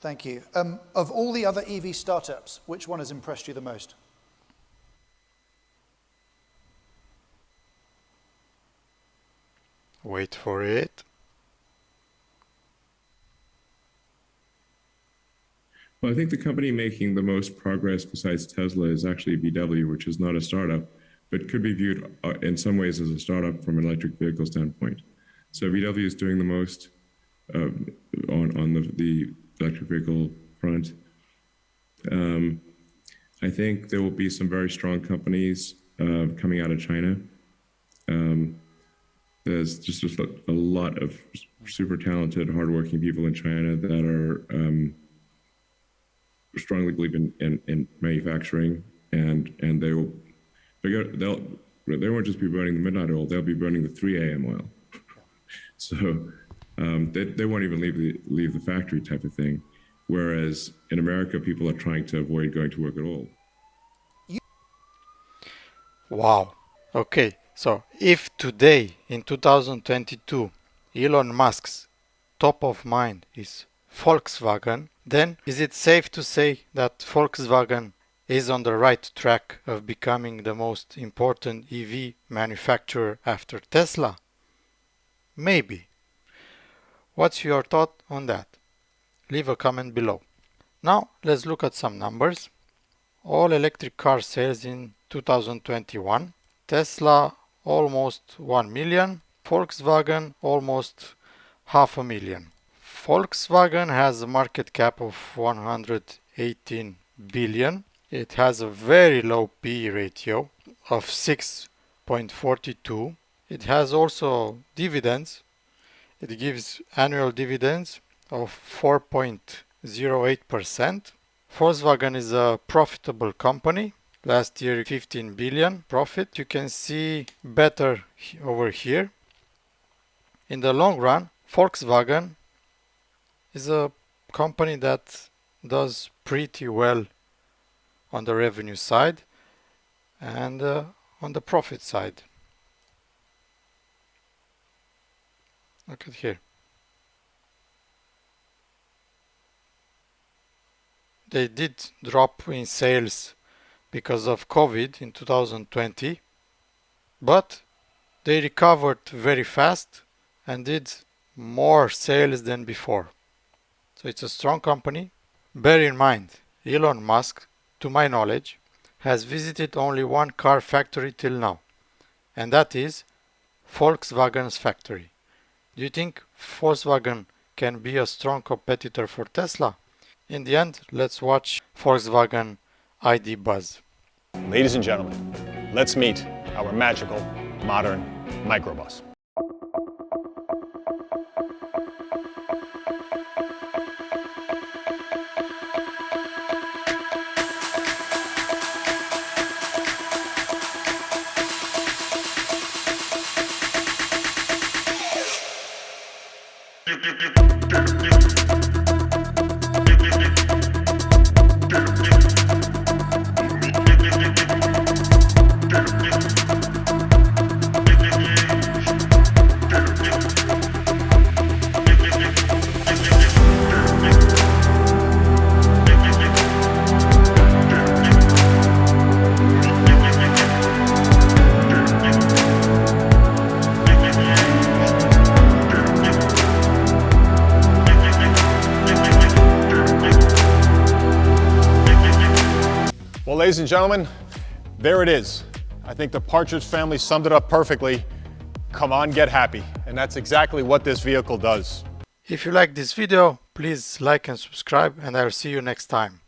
Thank you. Of all the other EV startups, which one has impressed you the most? Wait for it. Well, I think the company making the most progress besides Tesla is actually VW, which is not a startup, but could be viewed in some ways as a startup from an electric vehicle standpoint. So VW is doing the most on the electric vehicle front. I think there will be some very strong companies coming out of China. There's just a lot of super talented, hardworking people in China that are strongly believe in manufacturing, and they won't just be burning the midnight oil; they'll be burning the 3 a.m. oil. So they won't even leave the factory type of thing. Whereas in America, people are trying to avoid going to work at all. Wow. Okay, so if today, in 2022, Elon Musk's top of mind is Volkswagen, then is it safe to say that Volkswagen is on the right track of becoming the most important EV manufacturer after Tesla? Maybe. What's your thought on that? Leave a comment below. Now let's look at some numbers. All electric car sales in 2021. Tesla almost 1 million. Volkswagen almost 500,000. Volkswagen has a market cap of 118 billion. It has a very low PE ratio of 6.42. It has also dividends. It gives annual dividends of 4.08%. Volkswagen is a profitable company. Last year 15 billion profit. You can see better over here. In the long run, Volkswagen is a company that does pretty well on the revenue side and on the profit side. Look at here. They did drop in sales because of COVID in 2020, but they recovered very fast and did more sales than before. So it's a strong company. Bear in mind, Elon Musk, to my knowledge, has visited only one car factory till now, and that is Volkswagen's factory. Do you think Volkswagen can be a strong competitor for Tesla? In the end, let's watch Volkswagen ID Buzz. Ladies and gentlemen, let's meet our magical, modern microbus. Well, ladies and gentlemen, there it is. I think the Partridge family summed it up perfectly. Come on, get happy. And that's exactly what this vehicle does. If you like this video, please like and subscribe, and I'll see you next time.